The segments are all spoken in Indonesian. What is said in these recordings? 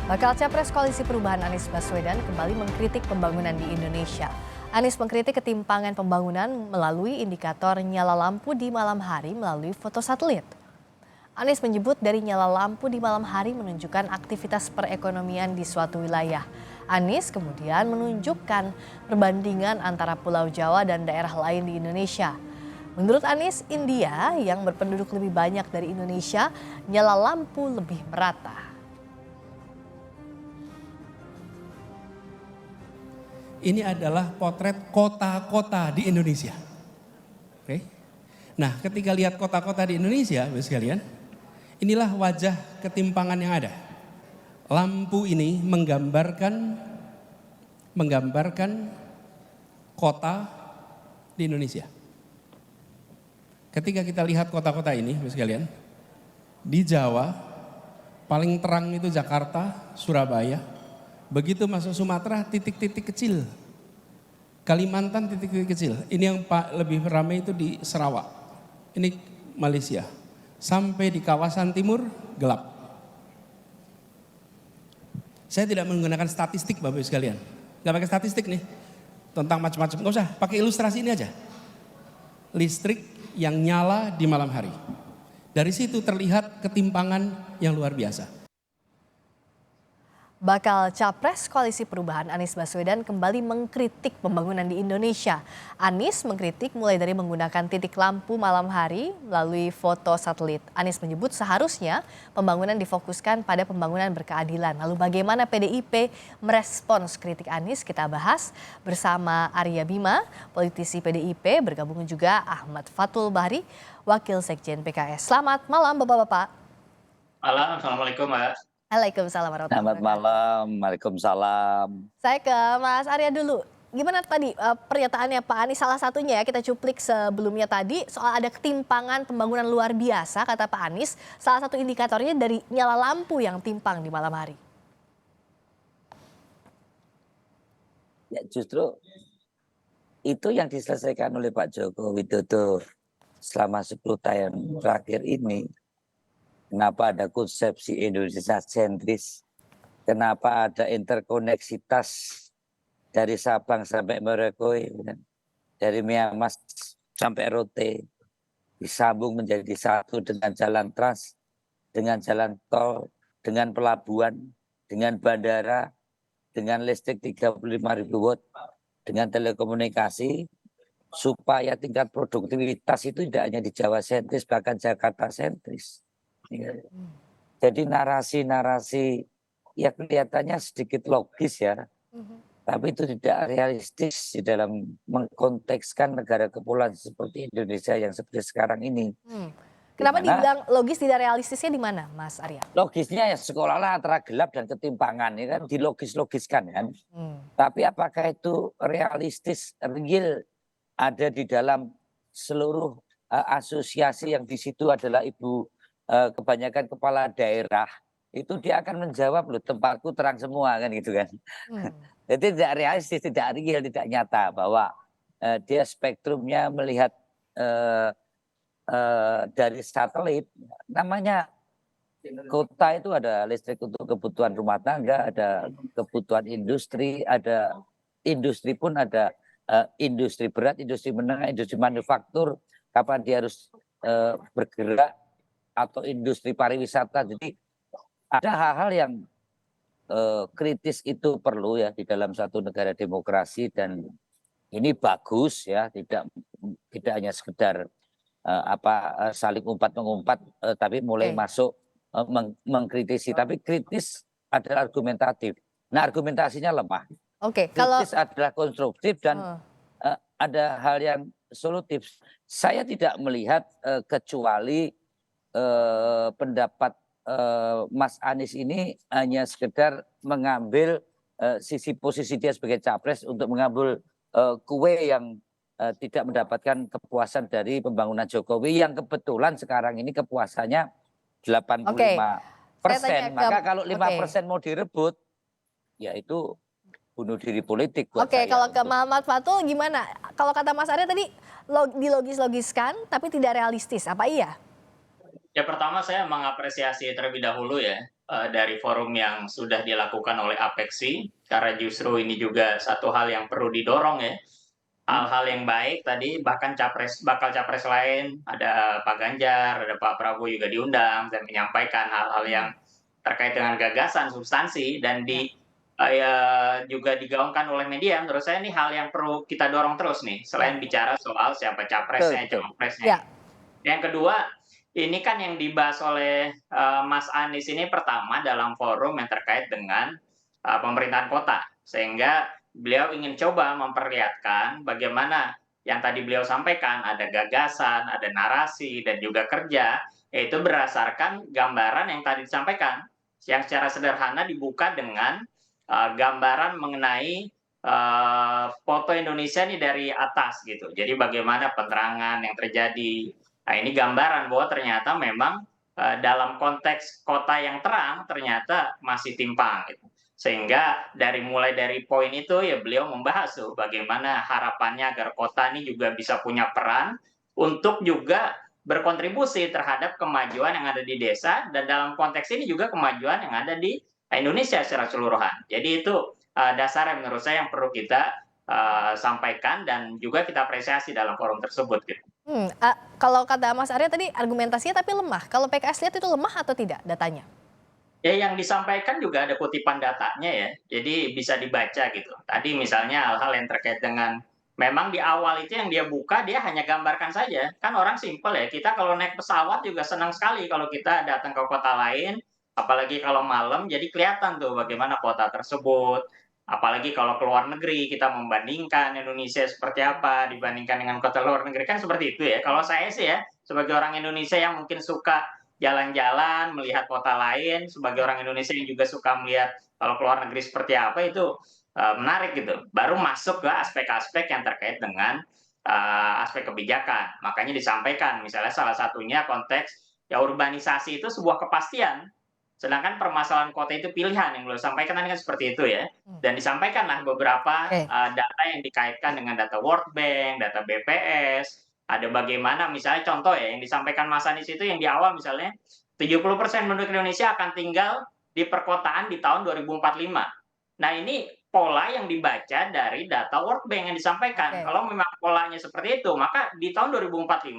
Bakal Capres Koalisi Perubahan Anies Baswedan kembali mengkritik pembangunan di Indonesia. Anies mengkritik ketimpangan pembangunan melalui indikator nyala lampu di malam hari melalui foto satelit. Anies menyebut dari nyala lampu di malam hari menunjukkan aktivitas perekonomian di suatu wilayah. Anies kemudian menunjukkan perbandingan antara Pulau Jawa dan daerah lain di Indonesia. Menurut Anies, India yang berpenduduk lebih banyak dari Indonesia, nyala lampu lebih merata. Ini adalah potret kota-kota di Indonesia. Oke. Nah, ketika lihat kota-kota di Indonesia, Bapak sekalian, inilah wajah ketimpangan yang ada. Lampu ini menggambarkan kota di Indonesia. Ketika kita lihat kota-kota ini, Bapak sekalian, di Jawa paling terang itu Jakarta, Surabaya. Begitu masuk Sumatera, titik-titik kecil. Kalimantan, titik-titik kecil. Ini yang lebih ramai itu di Sarawak. Ini Malaysia. Sampai di kawasan timur, gelap. Saya tidak menggunakan statistik Bapak Ibu sekalian. Gak pakai statistik nih. Tentang macam-macam. Gak usah, pakai ilustrasi ini aja. Listrik yang nyala di malam hari. Dari situ terlihat ketimpangan yang luar biasa. Bakal Capres Koalisi Perubahan Anies Baswedan kembali mengkritik pembangunan di Indonesia. Anies mengkritik mulai dari menggunakan titik lampu malam hari melalui foto satelit. Anies menyebut seharusnya pembangunan difokuskan pada pembangunan berkeadilan. Lalu bagaimana PDIP merespons kritik Anies? Kita bahas bersama Arya Bima, politisi PDIP, bergabung juga Ahmad Fathul Bahri, Wakil Sekjen PKS. Selamat malam Bapak-Bapak. Malam, Assalamualaikum Mbak. Waalaikumsalam warahmatullahi Selamat wabarakatuh. malam, waalaikumsalam. Saya ke Mas Arya dulu. Gimana tadi pernyataannya Pak Anies, salah satunya ya kita cuplik sebelumnya tadi soal ada ketimpangan pembangunan luar biasa kata Pak Anies. Salah satu indikatornya dari nyala lampu yang timpang di malam hari. Ya justru itu yang diselesaikan oleh Pak Joko Widodo selama 10 tahun terakhir ini. Kenapa ada konsepsi Indonesia sentris? Kenapa ada interkoneksitas dari Sabang sampai Merauke, dari Mianmas sampai Rote, disambung menjadi satu dengan jalan trans, dengan jalan tol, dengan pelabuhan, dengan bandara, dengan listrik 35.000 watt, dengan telekomunikasi, supaya tingkat produktivitas itu tidak hanya di Jawa sentris, bahkan Jakarta sentris. Jadi narasi-narasi ya kelihatannya sedikit logis ya, tapi itu tidak realistis di dalam mengkontekskan negara kepulauan seperti Indonesia yang seperti sekarang ini. Kenapa dibilang logis tidak realistisnya di mana, Mas Arya? Logisnya ya sekolah antara gelap dan ketimpangan, ya kan dilogis-logiskan kan. Tapi apakah itu realistis, real ada di dalam seluruh asosiasi yang di situ adalah kebanyakan kepala daerah, itu dia akan menjawab loh, tempatku terang semua kan gitu kan. Jadi tidak realistis, tidak real, tidak nyata bahwa dia spektrumnya melihat dari satelit. Namanya kota itu ada listrik untuk kebutuhan rumah tangga, ada kebutuhan industri, ada industri pun ada industri berat, industri menengah, industri manufaktur, kapan dia harus bergerak, atau industri pariwisata. Jadi ada hal-hal yang kritis itu perlu ya di dalam satu negara demokrasi, dan ini bagus ya, tidak hanya sekedar saling umpat-mengumpat, tapi mulai masuk mengkritisi. Tapi kritis adalah argumentatif. Nah, argumentasinya lemah. Kritis adalah konstruktif dan ada hal yang solutif. Saya tidak melihat kecuali pendapat Mas Anies ini hanya sekedar mengambil sisi posisi dia sebagai capres untuk mengambil kue yang tidak mendapatkan kepuasan dari pembangunan Jokowi, yang kebetulan sekarang ini kepuasannya 85%. Maka kalau 5% mau direbut, ya itu bunuh diri politik buat saya. Kalau ke Muhammad Fathul gimana? Kalau kata Mas Arya tadi dilogis-logiskan tapi tidak realistis, apa iya? Ya pertama saya mengapresiasi terlebih dahulu ya, dari forum yang sudah dilakukan oleh Apexi, karena justru ini juga satu hal yang perlu didorong ya. Hal-hal yang baik tadi bahkan bakal capres lain, ada Pak Ganjar, ada Pak Prabowo juga diundang dan menyampaikan hal-hal yang Hmm, terkait dengan gagasan, substansi dan ya, ya juga digaungkan oleh media. Menurut saya ini hal yang perlu kita dorong terus nih, ya, selain bicara soal siapa Betul, capresnya, betul. cawapresnya. ya. Yang kedua, ini kan yang dibahas oleh, Mas Anies ini pertama dalam forum yang terkait dengan, pemerintahan kota. Sehingga beliau ingin coba memperlihatkan bagaimana yang tadi beliau sampaikan, ada gagasan, ada narasi, dan juga kerja, yaitu berdasarkan gambaran yang tadi disampaikan, yang secara sederhana dibuka dengan, gambaran mengenai, foto Indonesia nih dari atas gitu. Jadi bagaimana penerangan yang terjadi. Nah, ini gambaran bahwa ternyata memang, dalam konteks kota yang terang ternyata masih timpang gitu. Sehingga mulai dari poin itu ya beliau membahas tuh bagaimana harapannya agar kota ini juga bisa punya peran untuk juga berkontribusi terhadap kemajuan yang ada di desa dan dalam konteks ini juga kemajuan yang ada di Indonesia secara keseluruhan. Jadi itu, dasar yang menurut saya yang perlu kita, sampaikan dan juga kita apresiasi dalam forum tersebut gitu. Kalau kata Mas Arya tadi argumentasinya tapi lemah. Kalau PKS lihat itu lemah atau tidak datanya? Ya yang disampaikan juga ada kutipan datanya ya, jadi bisa dibaca gitu. Tadi misalnya hal-hal yang terkait dengan memang di awal itu yang dia buka, dia hanya gambarkan saja. Kan orang simpel ya, kita kalau naik pesawat juga senang sekali kalau kita datang ke kota lain, apalagi kalau malam, jadi kelihatan tuh bagaimana kota tersebut. Apalagi kalau ke luar negeri, kita membandingkan Indonesia seperti apa dibandingkan dengan kota luar negeri, kan seperti itu ya. Kalau saya sih ya, sebagai orang Indonesia yang mungkin suka jalan-jalan, melihat kota lain, sebagai Ya. orang Indonesia yang juga suka melihat kalau ke luar negeri seperti apa itu, menarik gitu. Baru masuk ke aspek-aspek yang terkait dengan, aspek kebijakan. Makanya disampaikan misalnya salah satunya konteks ya urbanisasi itu sebuah kepastian, sedangkan permasalahan kota itu pilihan yang beliau sampaikan tadi kan seperti itu ya. Hmm, Dan disampaikanlah beberapa, Oke. data yang dikaitkan dengan data World Bank, data BPS, ada bagaimana misalnya contoh ya yang disampaikan Mas Anies itu yang di awal misalnya 70% penduduk Indonesia akan tinggal di perkotaan di tahun 2045. Nah, ini pola yang dibaca dari data World Bank yang disampaikan. Oke. Kalau memang polanya seperti itu, maka di tahun 2045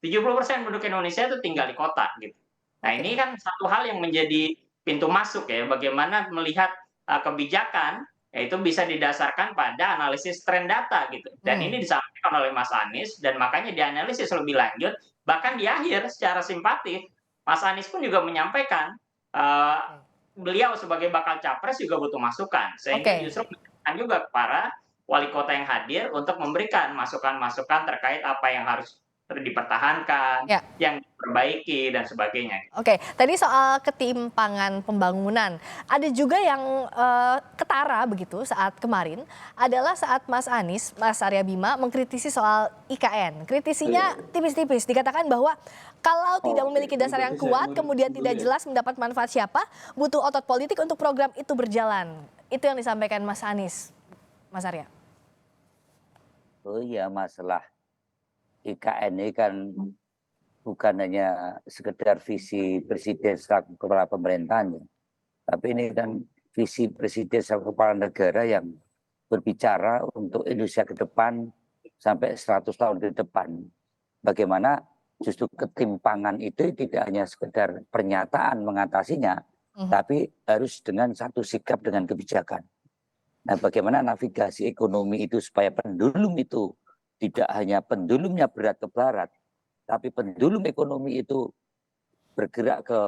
70% penduduk Indonesia itu tinggal di kota gitu. Nah, ini Oke. kan satu hal yang menjadi pintu masuk ya bagaimana melihat, kebijakan yaitu bisa didasarkan pada analisis tren data gitu. Dan Hmm, ini disampaikan oleh Mas Anies dan makanya dianalisis lebih lanjut, bahkan di akhir secara simpatis, Mas Anies pun juga menyampaikan, eee, Oke. beliau sebagai bakal capres juga butuh masukan, sehingga Oke. justru menyampaikan juga ke para wali kota yang hadir untuk memberikan masukan-masukan terkait apa yang harus dipertahankan, Ya. yang diperbaiki dan sebagainya. Oke, tadi soal ketimpangan pembangunan, ada juga yang ketara begitu saat kemarin adalah saat Mas Anies, Mas Arya Bima mengkritisi soal IKN. Kritisinya tipis-tipis, dikatakan bahwa kalau tidak memiliki dasar yang kuat, kemudian tidak jelas mendapat manfaat siapa, butuh otot politik untuk program itu berjalan. Itu yang disampaikan Mas Anies, Mas Arya. Oh iya, masalah IKN ini kan bukan hanya sekedar visi presiden selaku kepala pemerintahan, ya, tapi ini kan visi presiden selaku kepala negara yang berbicara untuk Indonesia ke depan sampai 100 tahun ke depan. Bagaimana justru ketimpangan itu tidak hanya sekedar pernyataan mengatasinya, Mhm. tapi harus dengan satu sikap dengan kebijakan. Nah, bagaimana navigasi ekonomi itu supaya pendulum itu tidak hanya pendulumnya berat ke barat, tapi pendulum ekonomi itu bergerak ke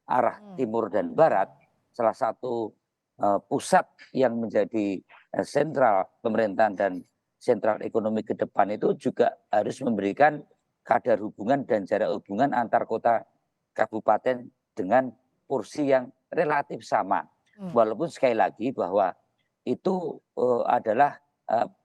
arah Hmm, timur dan barat. Salah satu pusat yang menjadi sentral pemerintahan dan sentral ekonomi ke depan itu juga harus memberikan kadar hubungan dan jarak hubungan antar kota kabupaten dengan porsi yang relatif sama. hmm. Walaupun sekali lagi bahwa itu adalah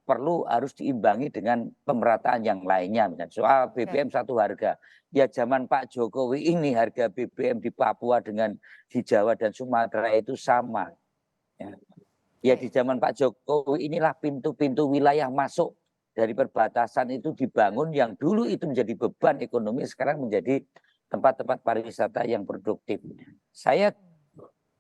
perlu harus diimbangi dengan pemerataan yang lainnya. Misalnya soal Oke. BBM satu harga. Ya zaman Pak Jokowi ini harga BBM di Papua dengan di Jawa dan Sumatera itu sama. Ya, ya di Oke. zaman Pak Jokowi inilah pintu-pintu wilayah masuk dari perbatasan itu dibangun yang dulu itu menjadi beban ekonomi sekarang menjadi tempat-tempat pariwisata yang produktif. Saya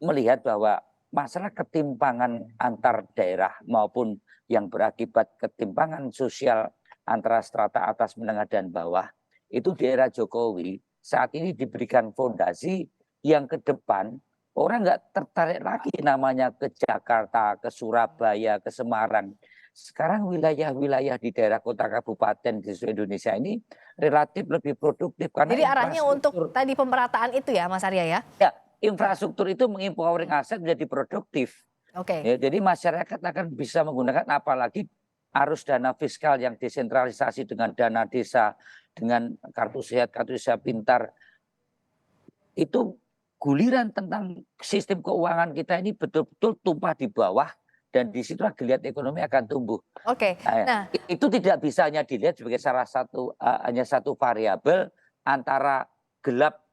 melihat bahwa masalah ketimpangan antar daerah maupun yang berakibat ketimpangan sosial antara strata atas, menengah, dan bawah, itu di era Jokowi saat ini diberikan fondasi yang ke depan orang nggak tertarik lagi namanya ke Jakarta, ke Surabaya, ke Semarang. Sekarang wilayah-wilayah di daerah kota kabupaten di seluruh Indonesia ini relatif lebih produktif karena Jadi arahnya untuk infrastruktur. tadi pemerataan itu ya Mas Arya ya? Ya, infrastruktur itu mengempowering aset menjadi produktif. Oke. Ya, jadi masyarakat akan bisa menggunakan, apalagi arus dana fiskal yang desentralisasi dengan dana desa, dengan kartu sehat, kartu desa pintar, itu guliran tentang sistem keuangan kita ini betul-betul tumpah di bawah dan disitulah geliat ekonomi akan tumbuh. Oke. Nah, Itu tidak bisa hanya dilihat sebagai salah satu hanya satu variabel antara gelap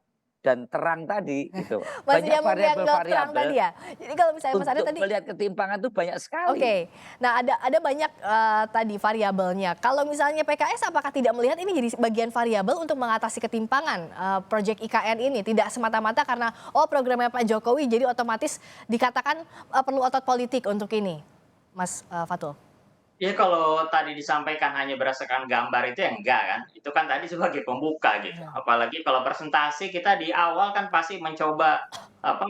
dan terang tadi gitu. masih Banyak nyambung yang gelap terang variabel-variabel tadi ya. Jadi kalau misalnya Mas Arya untuk tadi melihat ketimpangan itu banyak sekali. Oke, nah ada banyak tadi variabelnya. Kalau misalnya PKS apakah tidak melihat ini jadi bagian variabel untuk mengatasi ketimpangan proyek IKN ini? Tidak semata-mata karena programnya Pak Jokowi jadi otomatis dikatakan perlu otot politik untuk ini, Mas Fatul. Ya kalau tadi disampaikan hanya berdasarkan gambar itu ya enggak kan, itu kan tadi sebagai pembuka gitu. Apalagi kalau presentasi kita di awal kan pasti mencoba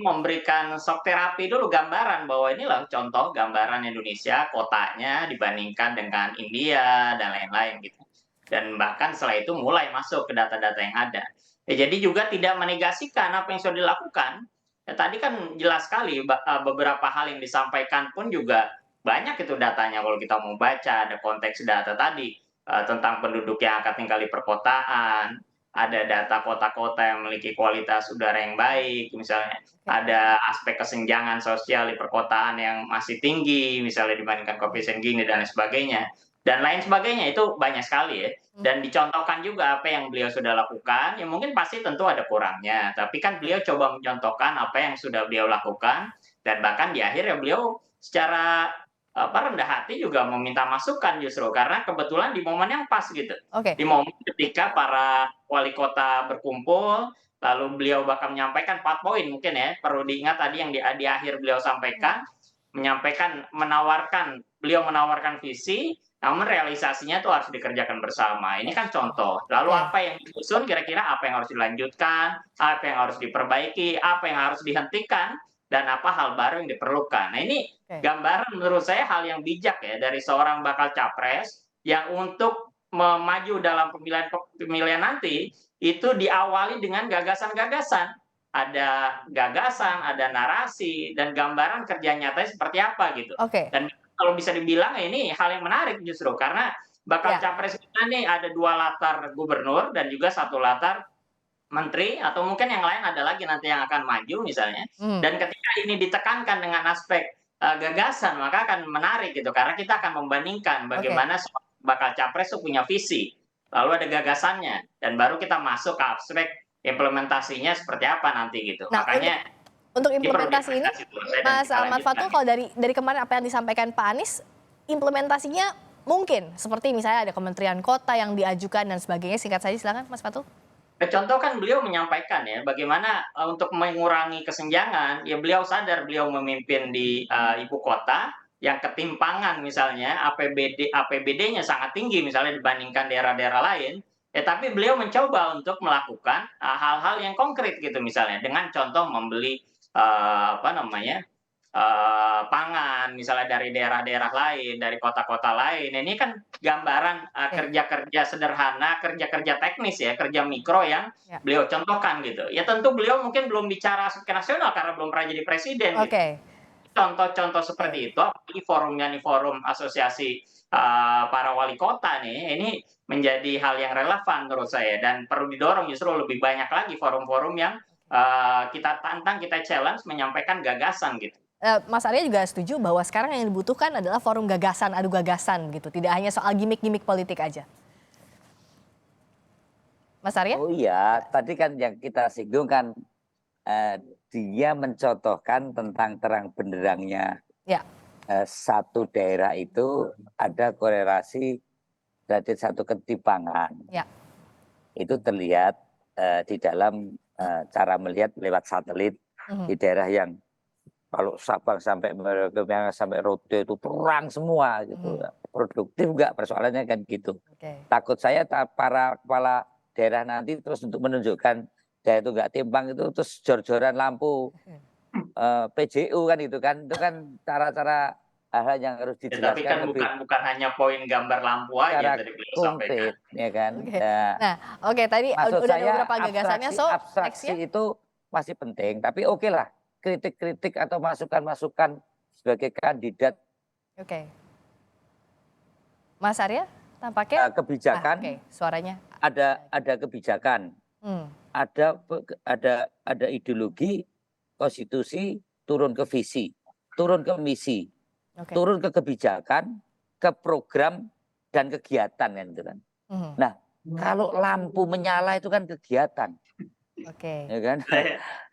memberikan shock terapi dulu gambaran bahwa inilah contoh gambaran Indonesia kotanya dibandingkan dengan India dan lain-lain gitu. Dan bahkan setelah itu mulai masuk ke data-data yang ada. Ya, jadi juga tidak menegasikan apa yang sudah dilakukan. Ya, tadi kan jelas sekali beberapa hal yang disampaikan pun juga banyak itu datanya kalau kita mau baca, ada konteks data tadi tentang penduduk yang akan tinggal di perkotaan, ada data kota-kota yang memiliki kualitas udara yang baik, misalnya ada aspek kesenjangan sosial di perkotaan yang masih tinggi, misalnya dibandingkan koefisien Gini dan lain sebagainya. Dan lain sebagainya itu banyak sekali ya. Dan dicontohkan juga apa yang beliau sudah lakukan, ya mungkin pasti tentu ada kurangnya, tapi kan beliau coba mencontohkan apa yang sudah beliau lakukan, dan bahkan di akhir ya beliau secara rendah hati juga meminta masukan justru karena kebetulan di momen yang pas gitu. Oke. Di momen ketika para wali kota berkumpul, lalu beliau bahkan menyampaikan 4 poin mungkin ya, perlu diingat tadi yang di akhir beliau sampaikan, beliau menawarkan visi, namun realisasinya itu harus dikerjakan bersama. Ini kan contoh. Lalu apa yang disusun, kira-kira apa yang harus dilanjutkan, apa yang harus diperbaiki, apa yang harus dihentikan, dan apa hal baru yang diperlukan. Nah ini gambaran menurut saya hal yang bijak ya dari seorang bakal capres yang untuk maju dalam pemilihan nanti itu diawali dengan gagasan-gagasan. Ada gagasan, ada narasi, dan gambaran kerja nyatanya seperti apa gitu. Dan kalau bisa dibilang ini hal yang menarik justru karena bakal capres kita nih ada 2 latar gubernur dan juga 1 latar menteri atau mungkin yang lain ada lagi nanti yang akan maju misalnya. Dan ketika ini ditekankan dengan aspek gagasan maka akan menarik gitu karena kita akan membandingkan bagaimana bakal capres itu punya visi, lalu ada gagasannya dan baru kita masuk ke aspek implementasinya seperti apa nanti gitu. Nah, makanya untuk implementasi ini, Mas Ahmad Fatul, kalau dari kemarin apa yang disampaikan Pak Anies, implementasinya mungkin seperti misalnya ada Kementerian Kota yang diajukan dan sebagainya. Singkat saja silakan Mas Fatul. Contoh kan beliau menyampaikan ya bagaimana untuk mengurangi kesenjangan, ya beliau sadar beliau memimpin di ibu kota yang ketimpangan misalnya APBD-nya sangat tinggi misalnya dibandingkan daerah-daerah lain, ya tapi beliau mencoba untuk melakukan hal-hal yang konkret gitu misalnya dengan contoh membeli pangan misalnya dari daerah-daerah lain, dari kota-kota lain. Ini kan gambaran kerja-kerja sederhana, kerja-kerja teknis ya, kerja mikro yang beliau contohkan gitu. Ya tentu beliau mungkin belum bicara ke nasional karena belum pernah jadi presiden. Gitu. Contoh-contoh seperti itu, apalagi forumnya nih forum asosiasi para wali kota nih, ini menjadi hal yang relevan menurut saya dan perlu didorong justru lebih banyak lagi forum-forum yang kita tantang, kita challenge menyampaikan gagasan gitu. Mas Arya juga setuju bahwa sekarang yang dibutuhkan adalah forum gagasan, adu gagasan gitu. Tidak hanya soal gimmick-gimmick politik aja. Mas Arya? Oh iya, tadi kan yang kita singgung kan dia mencontohkan tentang terang benderangnya satu daerah itu ada korelasi dari satu ketimpangan. Itu terlihat di dalam cara melihat lewat satelit di daerah yang kalau Sabang sampai Merauke sampai Rote itu terang semua gitu. Produktif nggak persoalannya kan gitu. Takut saya para kepala daerah nanti terus untuk menunjukkan daerah itu nggak timpang itu terus jor-joran lampu PJU kan itu kan cara-cara hal yang harus Ya, tapi dijelaskan kan lebih bukan hanya poin gambar lampu aja secara tadi beliau sampaikan. konkret ya kan. Nah, tadi Maksud udah ada saya beberapa gagasannya, so abstraksi nextnya. itu masih penting, tapi oke lah kritik-kritik atau masukan-masukan sebagai kandidat Oke. Mas Arya, tampaknya kebijakan oke, suaranya. ada kebijakan, ada ideologi, konstitusi, turun ke visi, turun ke misi, turun ke kebijakan, ke program dan kegiatan kan itu kan. Nah, kalau lampu menyala itu kan kegiatan. Ya kan?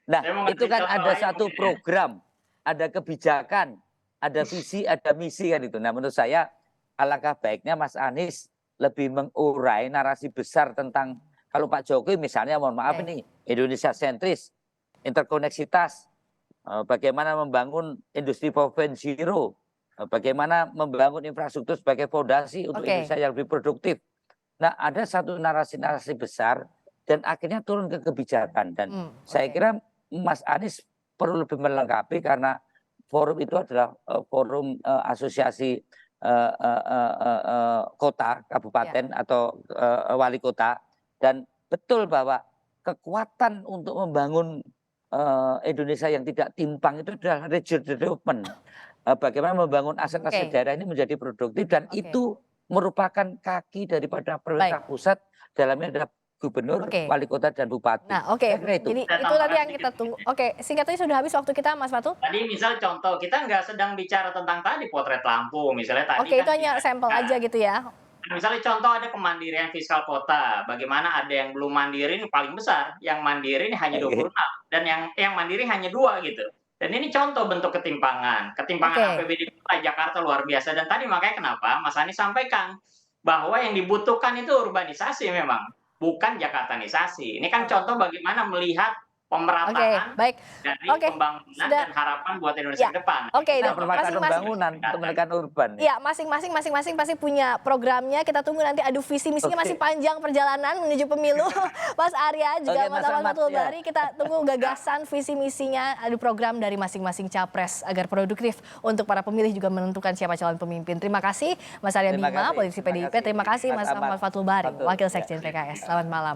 Nah, itu kan ada satu program, ada kebijakan, ada visi, ada misi kan itu. Nah, menurut saya alangkah baiknya Mas Anies lebih mengurai narasi besar tentang kalau Pak Jokowi misalnya mohon maaf ini Indonesia sentris, interkoneksitas, bagaimana membangun industri 4.0, bagaimana membangun infrastruktur sebagai fondasi untuk Indonesia yang lebih produktif. Nah, ada satu narasi-narasi besar dan akhirnya turun ke kebijakan dan saya kira Mas Anies perlu lebih melengkapi karena forum itu adalah forum asosiasi kota, kabupaten atau wali kota dan betul bahwa kekuatan untuk membangun Indonesia yang tidak timpang itu adalah regional development. Bagaimana membangun aset-aset daerah ini menjadi produktif dan itu merupakan kaki daripada pemerintah pusat dalamnya ada gubernur, wali kota dan bupati. Nah, jadi itu tadi yang kita tunggu. Singkatnya sudah habis waktu kita, Mas Fatul. Tadi misal contoh, kita nggak sedang bicara tentang tadi potret lampu, misalnya tadi itu hanya sampel aja gitu ya. Misalnya contoh ada kemandirian fiskal kota, bagaimana ada yang belum mandiri ini paling besar, yang mandiri ini hanya 26 dan yang mandiri hanya 2 gitu. Dan ini contoh bentuk ketimpangan APBD kota Jakarta luar biasa dan tadi makanya kenapa Mas Anies sampaikan bahwa yang dibutuhkan itu urbanisasi memang, bukan Jakartanisasi. Ini kan contoh bagaimana melihat pemerataan dari pembangunan dan harapan buat Indonesia ke depan. Pembangunan untuk menekan urban. Iya, masing-masing pasti punya programnya. Kita tunggu nanti adu visi misinya masih panjang perjalanan menuju pemilu. Mas Arya juga Mas Fatul Bari, kita tunggu gagasan visi misinya, adu program dari masing-masing capres agar produktif untuk para pemilih juga menentukan siapa calon pemimpin. Terima kasih Mas Arya Bima, politisi PDIP. Terima kasih Mas Fatul Bari, Wakil Sekjen PKS. Selamat malam.